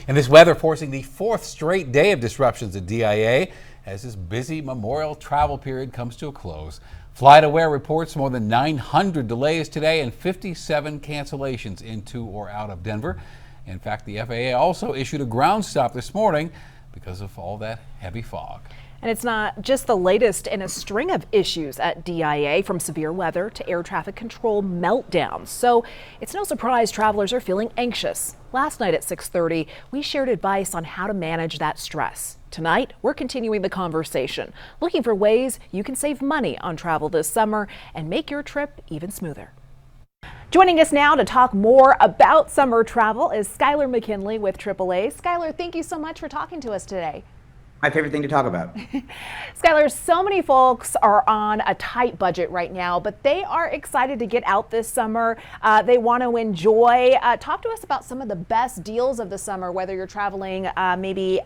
And this weather forcing the fourth straight day of disruptions at DIA as this busy Memorial travel period comes to a close. FlightAware reports more than 900 delays today and 57 cancellations into or out of Denver. In fact, the FAA also issued a ground stop this morning because of all that heavy fog. And it's not just the latest in a string of issues at DIA, from severe weather to air traffic control meltdowns. So it's no surprise travelers are feeling anxious. Last night at 6:30, we shared advice on how to manage that stress. Tonight, we're continuing the conversation, looking for ways you can save money on travel this summer and make your trip even smoother. Joining us now to talk more about summer travel is Skylar McKinley with AAA. Skylar, thank you so much for talking to us today. My favorite thing to talk about. Skylar, so many folks are on a tight budget right now, but they are excited to get out this summer. They want to enjoy. Talk to us about some of the best deals of the summer, whether you're traveling maybe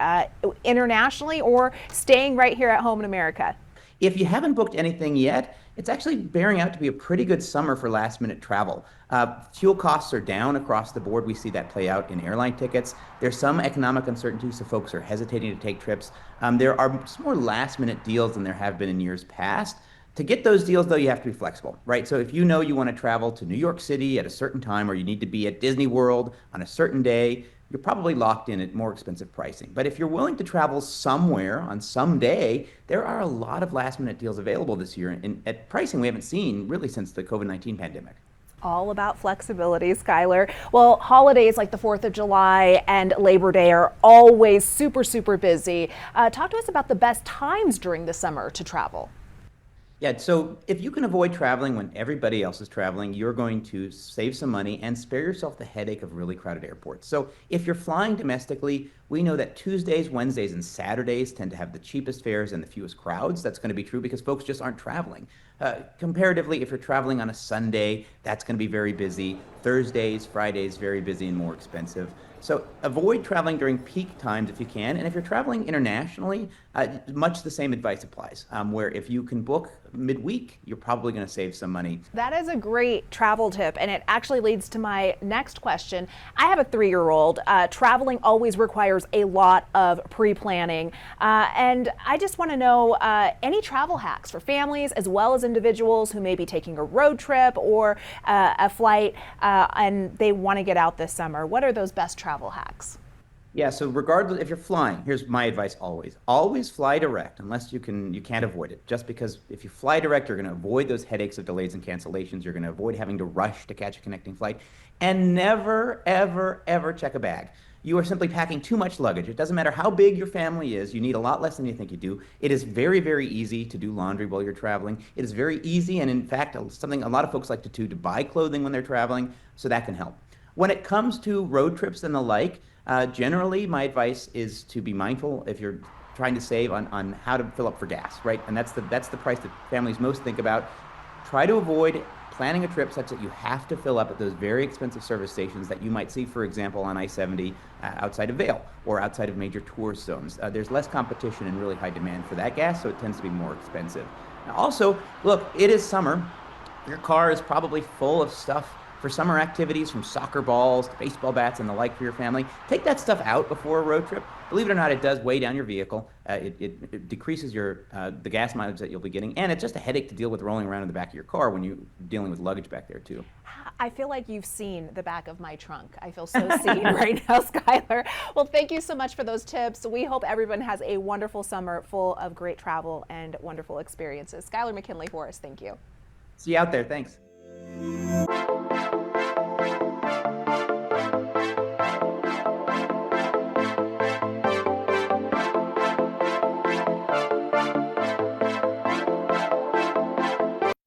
internationally or staying right here at home in America. If you haven't booked anything yet, it's actually bearing out to be a pretty good summer for last minute travel. Fuel costs are down across the board. We see that play out in airline tickets. There's some economic uncertainty, so folks are hesitating to take trips. There are some more last minute deals than there have been in years past. To get those deals, though, you have to be flexible, right? So if you know you want to travel to New York City at a certain time, or you need to be at Disney World on a certain day, you're probably locked in at more expensive pricing. But if you're willing to travel somewhere on some day, there are a lot of last minute deals available this year and at pricing we haven't seen really since the COVID-19 pandemic. All about flexibility, Skylar. Well, holidays like the 4th of July and Labor Day are always super busy. Talk to us about the best times during the summer to travel. Yeah, so if you can avoid traveling when everybody else is traveling, you're going to save some money and spare yourself the headache of really crowded airports. So if you're flying domestically, we know that Tuesdays, Wednesdays, and Saturdays tend to have the cheapest fares and the fewest crowds. That's going to be true because folks just aren't traveling. Comparatively, if you're traveling on a Sunday, that's going to be very busy. Thursdays, Fridays, very busy and more expensive. So avoid traveling during peak times if you can. And if you're traveling internationally, much the same advice applies, where if you can book midweek, you're probably going to save some money. That is a great travel tip, and it actually leads to my next question. I have a 3-year-old. Traveling always requires a lot of pre-planning, and I just want to know any travel hacks for families as well as individuals who may be taking a road trip or a flight and they want to get out this summer. What are those best travel hacks? Yeah, so regardless, if you're flying, here's my advice always fly direct unless you can't avoid it. Just because if you fly direct, you're going to avoid those headaches of delays and cancellations. You're going to avoid having to rush to catch a connecting flight. And never, ever check a bag. You are simply packing too much luggage. It doesn't matter how big your family is. You need a lot less than you think you do. It is very easy to do laundry while you're traveling. It is very easy, and in fact, something a lot of folks like to do, to buy clothing when they're traveling, so that can help. When it comes to road trips and the like, generally my advice is to be mindful if you're trying to save on how to fill up for gas, right? And that's the price that families most think about. Try to avoid planning a trip such that you have to fill up at those very expensive service stations that you might see, for example, on I-70 outside of Vail or outside of major tourist zones. There's less competition and really high demand for that gas, so it tends to be more expensive. Now, also, look, it is summer. Your car is probably full of stuff for summer activities, from soccer balls to baseball bats and the like for your family. Take that stuff out before a road trip. Believe it or not, it does weigh down your vehicle. It decreases the gas mileage that you'll be getting, and it's just a headache to deal with rolling around in the back of your car when you're dealing with luggage back there too. I feel like you've seen the back of my trunk. I feel so seen right now, Skylar. Well, thank you so much for those tips. We hope everyone has a wonderful summer full of great travel and wonderful experiences. Skylar McKinley for us, thank you. See you out there, thanks.